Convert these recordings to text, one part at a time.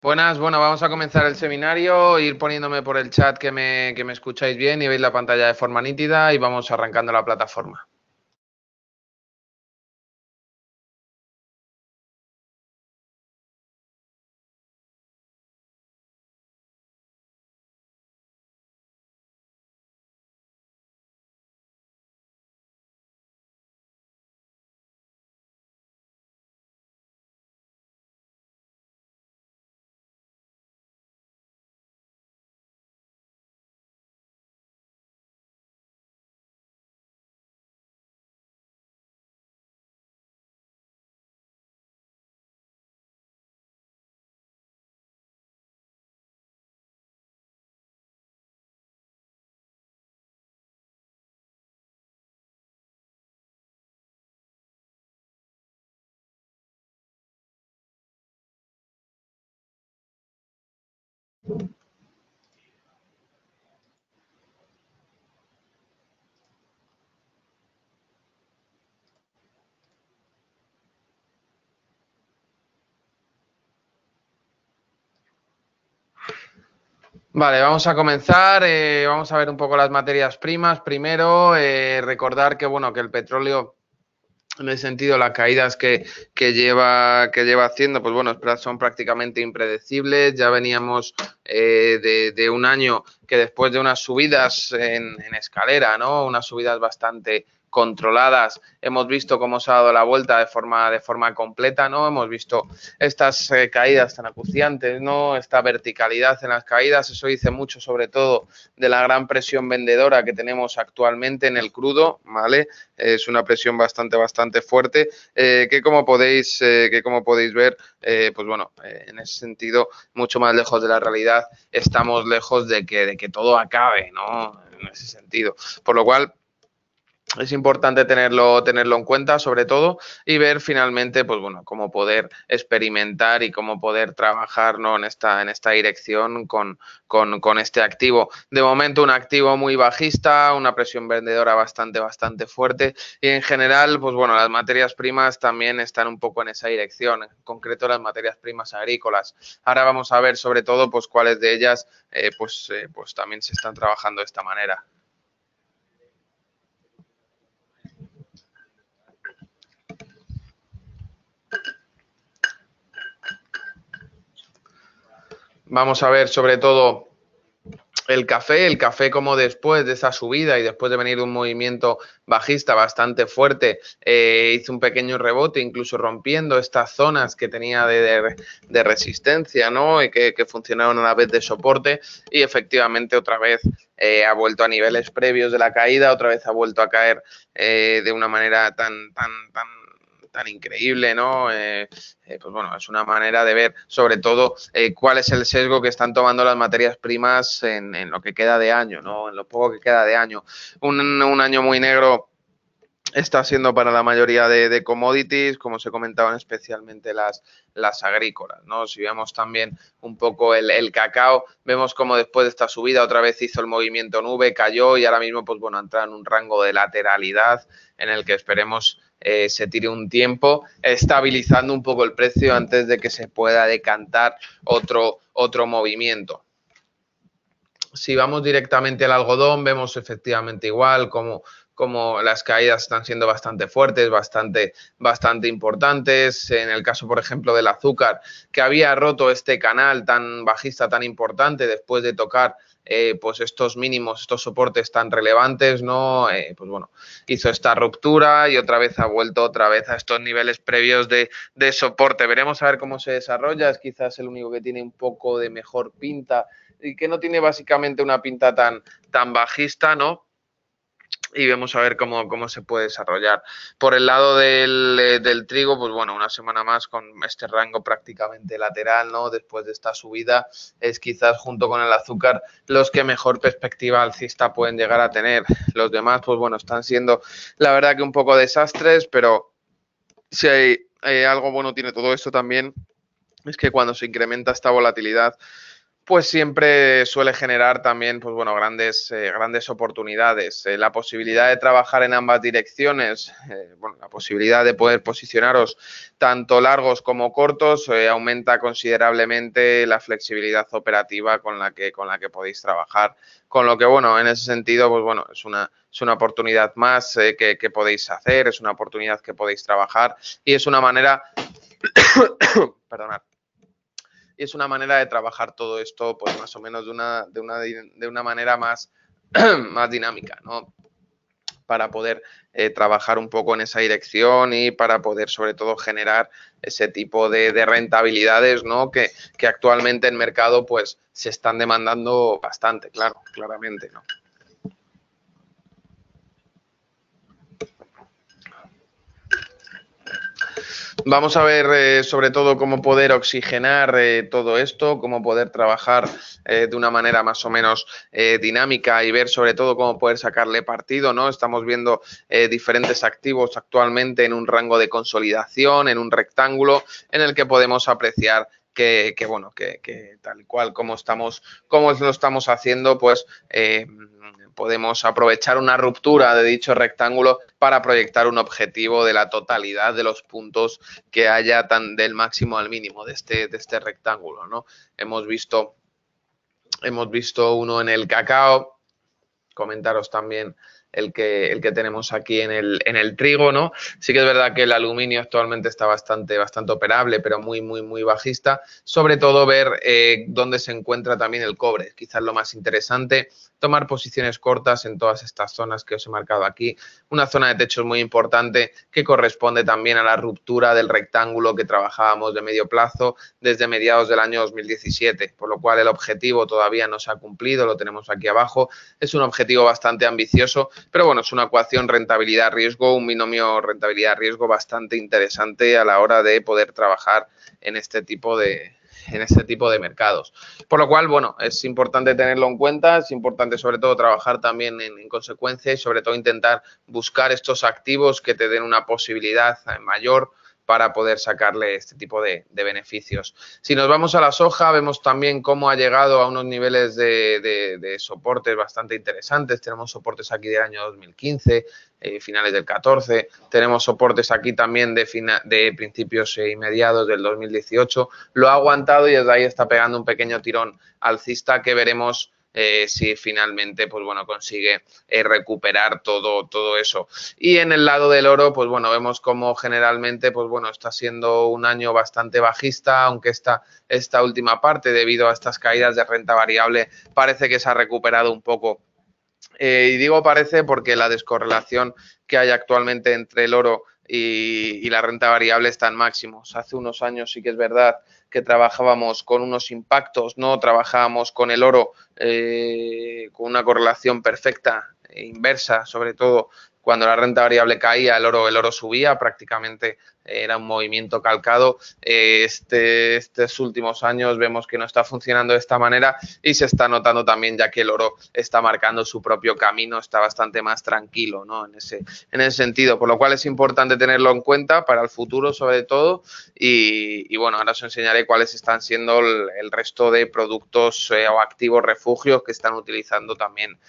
Buenas, bueno, vamos a comenzar el seminario, ir poniéndome por el chat que me escucháis bien y veis la pantalla de forma nítida y vamos arrancando la plataforma. Vale, vamos a comenzar, vamos a ver un poco las materias primas. Primero, recordar que, bueno, que el petróleo, en ese sentido, las caídas que lleva haciendo, pues bueno, son prácticamente impredecibles. Ya veníamos de un año que después de unas subidas en escalera, ¿no? Unas subidas bastante controladas, hemos visto cómo se ha dado la vuelta de forma completa, ¿no? Hemos visto estas caídas tan acuciantes, ¿no? Esta verticalidad en las caídas, eso dice mucho sobre todo de la gran presión vendedora que tenemos actualmente en el crudo, ¿vale? Es una presión bastante fuerte, que como podéis ver, pues bueno, en ese sentido, mucho más lejos de la realidad, estamos lejos de que todo acabe, ¿no? En ese sentido. Por lo cual, es importante tenerlo en cuenta, sobre todo, y ver finalmente, pues bueno, cómo poder experimentar y cómo poder trabajar, ¿no? en esta dirección con este activo. De momento, un activo muy bajista, una presión vendedora bastante fuerte, y en general, pues bueno, las materias primas también están un poco en esa dirección, en concreto las materias primas agrícolas. Ahora vamos a ver sobre todo pues cuáles de ellas pues también se están trabajando de esta manera. Vamos a ver sobre todo el café como después de esa subida y después de venir de un movimiento bajista bastante fuerte, hizo un pequeño rebote, incluso rompiendo estas zonas que tenía de resistencia, ¿no? Y que funcionaron a la vez de soporte, y efectivamente otra vez ha vuelto a niveles previos de la caída, otra vez ha vuelto a caer de una manera tan increíble, ¿no? Pues bueno, es una manera de ver sobre todo cuál es el sesgo que están tomando las materias primas en lo que queda de año, ¿no? En lo poco que queda de año. Un año muy negro está siendo para la mayoría de commodities, como se comentaban, especialmente las agrícolas, ¿no? Si vemos también un poco el cacao, vemos como después de esta subida otra vez hizo el movimiento nube, cayó y ahora mismo, pues bueno, entra en un rango de lateralidad en el que esperemos se tire un tiempo, estabilizando un poco el precio antes de que se pueda decantar otro movimiento. Si vamos directamente al algodón, vemos efectivamente igual como las caídas están siendo bastante fuertes, bastante importantes. En el caso, por ejemplo, del azúcar, que había roto este canal tan bajista, tan importante, después de tocar pues estos mínimos, estos soportes tan relevantes, ¿no? Pues bueno, hizo esta ruptura y otra vez ha vuelto otra vez a estos niveles previos de soporte. Veremos a ver cómo se desarrolla. Es quizás el único que tiene un poco de mejor pinta y que no tiene básicamente una pinta tan bajista, ¿no? Y vamos a ver cómo se puede desarrollar. Por el lado del trigo, pues bueno, una semana más con este rango prácticamente lateral, ¿no? Después de esta subida, es quizás junto con el azúcar los que mejor perspectiva alcista pueden llegar a tener. Los demás, pues bueno, están siendo la verdad que un poco desastres, pero si hay algo bueno tiene todo esto también, es que cuando se incrementa esta volatilidad, pues siempre suele generar también, pues bueno, grandes oportunidades. La posibilidad de trabajar en ambas direcciones, bueno, la posibilidad de poder posicionaros tanto largos como cortos, aumenta considerablemente la flexibilidad operativa con la que podéis trabajar. Con lo que, bueno, en ese sentido, pues bueno, es una oportunidad más que podéis hacer, es una oportunidad que podéis trabajar y es una manera, perdonad, y es una manera de trabajar todo esto, pues más o menos de una manera más, más dinámica, ¿no? Para poder trabajar un poco en esa dirección y para poder sobre todo generar ese tipo de rentabilidades, ¿no? Que actualmente en mercado pues se están demandando bastante, claro, claramente, ¿no? Vamos a ver sobre todo cómo poder oxigenar todo esto, cómo poder trabajar de una manera más o menos dinámica y ver sobre todo cómo poder sacarle partido, ¿no? Estamos viendo diferentes activos actualmente en un rango de consolidación, en un rectángulo, en el que podemos apreciar bueno, que tal y cual como lo estamos haciendo, pues podemos aprovechar una ruptura de dicho rectángulo para proyectar un objetivo de la totalidad de los puntos que haya del máximo al mínimo de este rectángulo, ¿no? Hemos visto, hemos visto uno en el cacao, comentaros también el que tenemos aquí en el trigo, ¿no? Sí que es verdad que el aluminio actualmente está bastante operable, pero muy bajista. Sobre todo ver dónde se encuentra también el cobre, quizás lo más interesante, tomar posiciones cortas en todas estas zonas que os he marcado aquí. Una zona de techo muy importante que corresponde también a la ruptura del rectángulo que trabajábamos de medio plazo desde mediados del año 2017, por lo cual el objetivo todavía no se ha cumplido, lo tenemos aquí abajo. Es un objetivo bastante ambicioso, pero bueno, es una ecuación rentabilidad-riesgo, un binomio rentabilidad-riesgo bastante interesante a la hora de poder trabajar en este tipo de mercados. Por lo cual, bueno, es importante tenerlo en cuenta, es importante sobre todo trabajar también en consecuencia y sobre todo intentar buscar estos activos que te den una posibilidad mayor para poder sacarle este tipo de beneficios. Si nos vamos a la soja, vemos también cómo ha llegado a unos niveles de soportes bastante interesantes. Tenemos soportes aquí del año 2015, finales del 14. Tenemos soportes aquí también de principios y mediados del 2018. Lo ha aguantado y desde ahí está pegando un pequeño tirón alcista que veremos si finalmente pues bueno, consigue recuperar todo eso. Y en el lado del oro, pues bueno, vemos como generalmente, pues bueno, está siendo un año bastante bajista, aunque esta última parte, debido a estas caídas de renta variable, parece que se ha recuperado un poco. Y digo parece porque la descorrelación que hay actualmente entre el oro y la renta variable está en máximos. Hace unos años sí que es verdad que trabajábamos con unos impactos, no trabajábamos con el oro con una correlación perfecta e inversa, sobre todo cuando la renta variable caía, el oro subía, prácticamente era un movimiento calcado. Estos últimos años vemos que no está funcionando de esta manera y se está notando también ya que el oro está marcando su propio camino, está bastante más tranquilo, ¿no? En ese sentido, por lo cual es importante tenerlo en cuenta para el futuro sobre todo y bueno, ahora os enseñaré cuáles están siendo el resto de productos o activos refugios que están utilizando también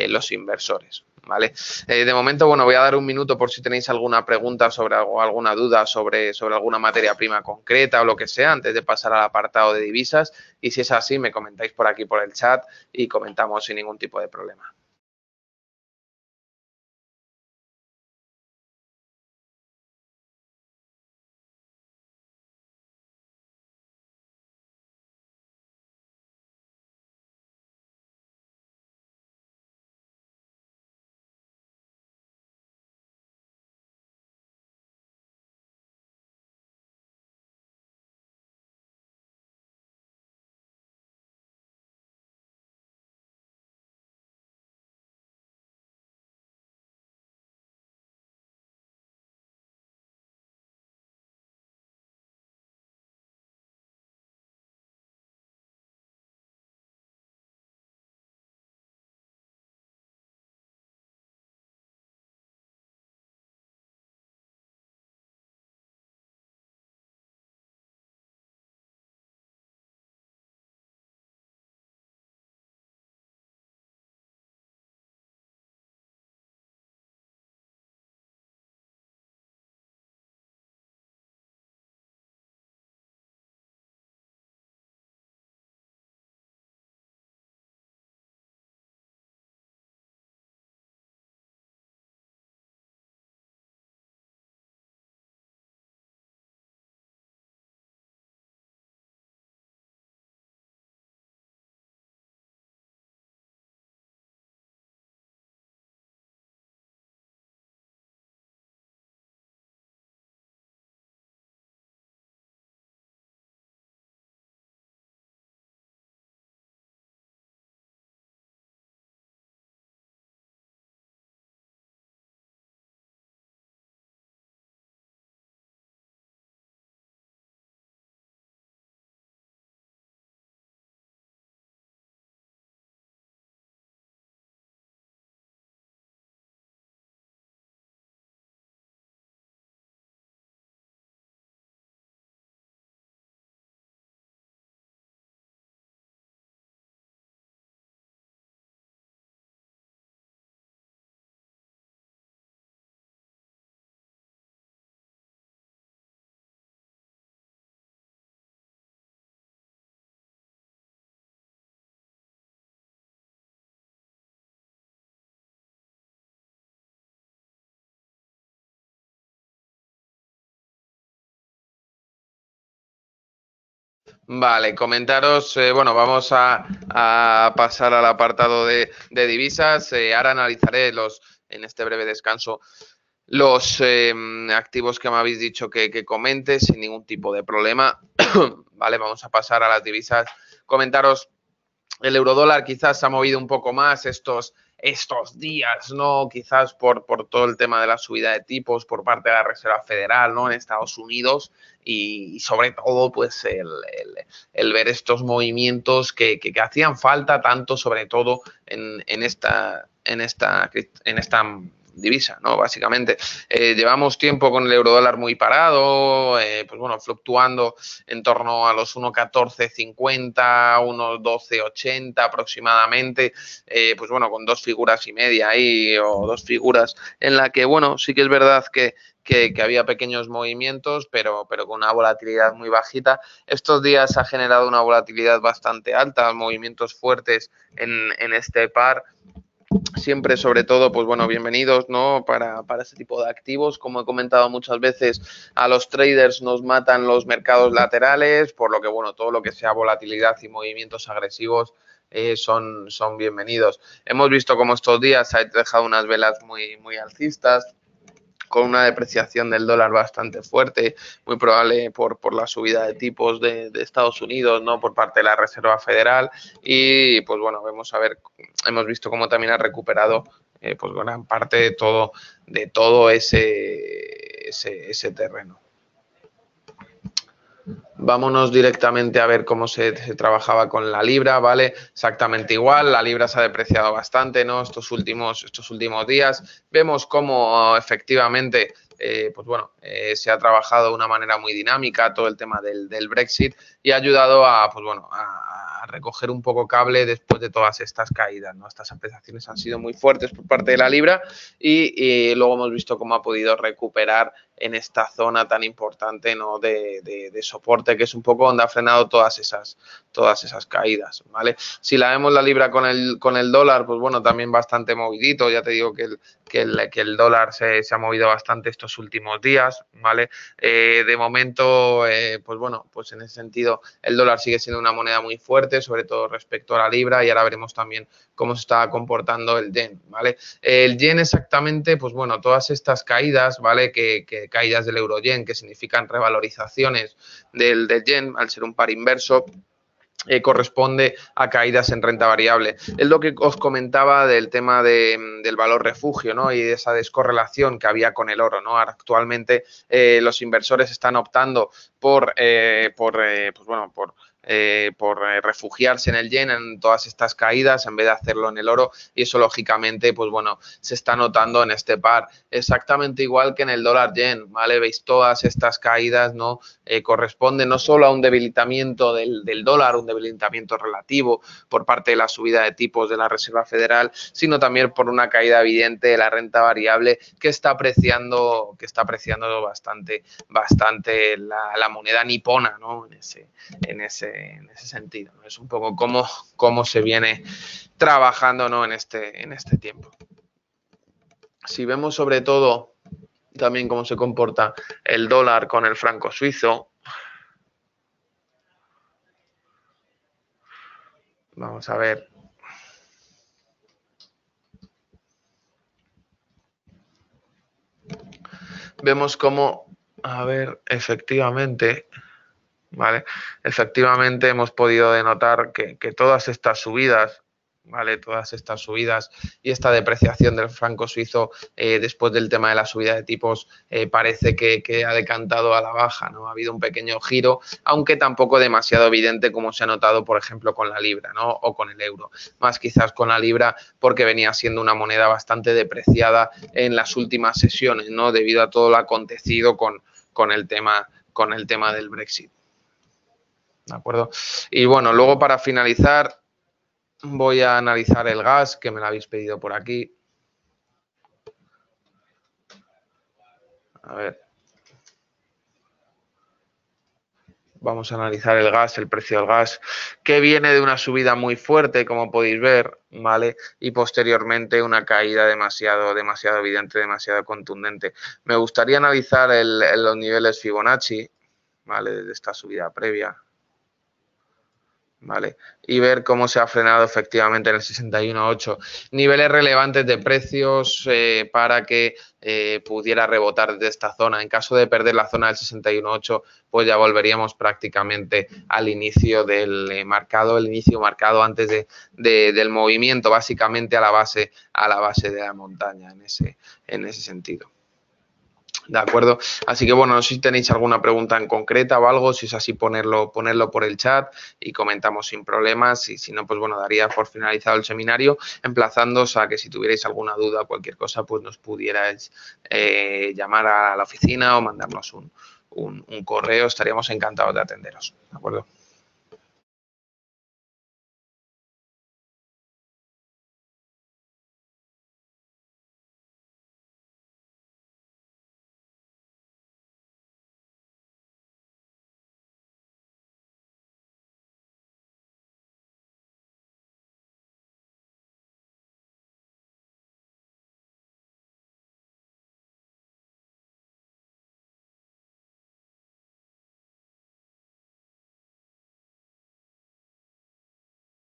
los inversores. ¿Vale? De momento, bueno, voy a dar un minuto por si tenéis alguna pregunta sobre algo, alguna duda sobre alguna materia prima concreta o lo que sea, antes de pasar al apartado de divisas. Y si es así, me comentáis por aquí por el chat y comentamos sin ningún tipo de problema. Vale, comentaros, bueno, vamos a pasar al apartado de divisas. Ahora analizaré en este breve descanso los activos que me habéis dicho que comente sin ningún tipo de problema. Vale, vamos a pasar a las divisas. Comentaros, el eurodólar quizás se ha movido un poco más estos días, ¿no? Quizás por todo el tema de la subida de tipos por parte de la Reserva Federal, ¿no? En Estados Unidos y sobre todo, pues, el ver estos movimientos que hacían falta tanto, sobre todo en esta divisa, ¿no? Básicamente, llevamos tiempo con el eurodólar muy parado, pues bueno, fluctuando en torno a los 1,1450, 1,1280 aproximadamente, pues bueno, con 2,5 figuras ahí o 2 figuras en la que, bueno, sí que es verdad que había pequeños movimientos, pero con una volatilidad muy bajita. Estos días ha generado una volatilidad bastante alta, movimientos fuertes en este par. Siempre, sobre todo, pues bueno, bienvenidos, ¿no? Para este tipo de activos. Como he comentado muchas veces, a los traders nos matan los mercados laterales, por lo que, bueno, todo lo que sea volatilidad y movimientos agresivos son bienvenidos. Hemos visto cómo estos días se ha dejado unas velas muy alcistas, con una depreciación del dólar bastante fuerte, muy probable por la subida de tipos de Estados Unidos, ¿no? Por parte de la Reserva Federal. Y pues bueno, hemos visto cómo también ha recuperado pues gran parte de todo ese terreno. Vámonos directamente a ver cómo se trabajaba con la libra, ¿vale? Exactamente igual, la libra se ha depreciado bastante, ¿no? Estos últimos días. Vemos cómo efectivamente, pues bueno, se ha trabajado de una manera muy dinámica todo el tema del Brexit y ha ayudado pues bueno, a recoger un poco cable después de todas estas caídas, ¿no? Estas apreciaciones han sido muy fuertes por parte de la libra y luego hemos visto cómo ha podido recuperar en esta zona tan importante, ¿no? de soporte, que es un poco donde ha frenado todas esas caídas, ¿vale? Si la vemos la libra con el dólar, pues bueno, también bastante movidito. Ya te digo que el dólar se ha movido bastante estos últimos días, ¿vale? De momento, pues bueno, pues en ese sentido el dólar sigue siendo una moneda muy fuerte, sobre todo respecto a la libra, y ahora veremos también cómo se está comportando el yen, ¿vale? El yen exactamente, pues bueno, todas estas caídas, ¿vale? Que caídas del euro yen, que significan revalorizaciones del yen, al ser un par inverso, corresponde a caídas en renta variable. Es lo que os comentaba del tema del valor refugio, ¿no? Y de esa descorrelación que había con el oro, ¿no? Ahora, actualmente los inversores están optando pues bueno, por refugiarse en el yen en todas estas caídas en vez de hacerlo en el oro, y eso lógicamente pues bueno, se está notando en este par exactamente igual que en el dólar yen, ¿vale? Veis todas estas caídas, ¿no? Corresponde no solo a un debilitamiento del dólar, un debilitamiento relativo por parte de la subida de tipos de la Reserva Federal, sino también por una caída evidente de la renta variable que está apreciando bastante la moneda nipona, ¿no? En ese sentido, ¿no? Es un poco cómo se viene trabajando, ¿no? en este tiempo. Si vemos sobre todo también cómo se comporta el dólar con el franco suizo, vamos a ver. Vemos cómo, a ver, efectivamente, ¿vale? Efectivamente hemos podido denotar que todas estas subidas, ¿vale? Todas estas subidas y esta depreciación del franco suizo después del tema de la subida de tipos parece que ha decantado a la baja, ¿no? Ha habido un pequeño giro, aunque tampoco demasiado evidente como se ha notado, por ejemplo, con la libra, ¿no? O con el euro. Más quizás con la libra porque venía siendo una moneda bastante depreciada en las últimas sesiones, ¿no? Debido a todo lo acontecido con el tema del Brexit. ¿De acuerdo? Y bueno, luego para finalizar voy a analizar el gas, que me lo habéis pedido por aquí. A ver. Vamos a analizar el gas, el precio del gas, que viene de una subida muy fuerte, como podéis ver, ¿vale? Y posteriormente una caída demasiado evidente, demasiado contundente. Me gustaría analizar los niveles Fibonacci, ¿vale? De esta subida previa. ¿vale? Y ver cómo se ha frenado efectivamente en el 61.8. Niveles relevantes de precios para que pudiera rebotar desde esta zona. En caso de perder la zona del 61.8, pues ya volveríamos prácticamente al inicio del marcado, el inicio marcado antes del movimiento, básicamente a la base de la montaña en ese sentido. ¿De acuerdo? Así que bueno, no sé si tenéis alguna pregunta en concreta o algo, si es así ponerlo por el chat y comentamos sin problemas, y si no, pues bueno, daría por finalizado el seminario, emplazándoos a que si tuvierais alguna duda o cualquier cosa, pues nos pudierais llamar a la oficina o mandarnos un correo, estaríamos encantados de atenderos, ¿de acuerdo?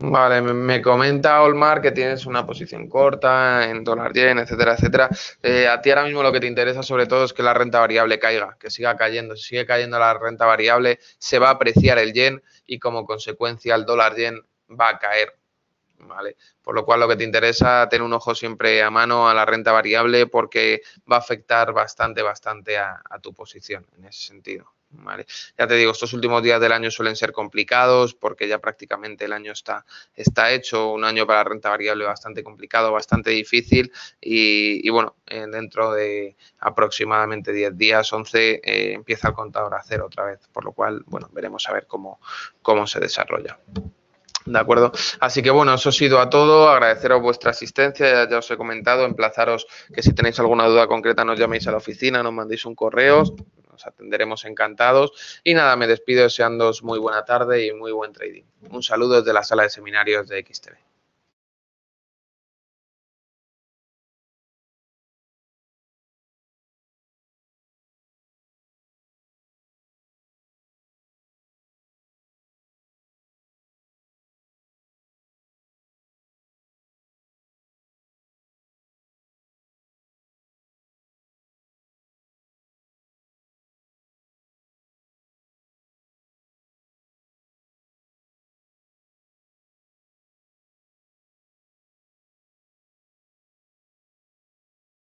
Vale, me comenta Olmar que tienes una posición corta en dólar yen, etcétera, etcétera. A ti ahora mismo lo que te interesa sobre todo es que la renta variable caiga, que siga cayendo. Si sigue cayendo la renta variable, se va a apreciar el yen y como consecuencia el dólar yen va a caer. ¿Vale? Por lo cual lo que te interesa, tener un ojo siempre a mano a la renta variable porque va a afectar bastante a tu posición en ese sentido. ¿Vale? Ya te digo, estos últimos días del año suelen ser complicados porque ya prácticamente el año está hecho, un año para la renta variable bastante complicado, bastante difícil y bueno, dentro de aproximadamente 10 días, 11, empieza el contador a cero otra vez, por lo cual, bueno, veremos a ver cómo se desarrolla. De acuerdo. Así que bueno, eso ha sido a todo. Agradeceros vuestra asistencia. Ya os he comentado, emplazaros que si tenéis alguna duda concreta nos llaméis a la oficina, nos mandéis un correo, nos atenderemos encantados. Y nada, me despido deseándoos muy buena tarde y muy buen trading. Un saludo desde la sala de seminarios de XTV.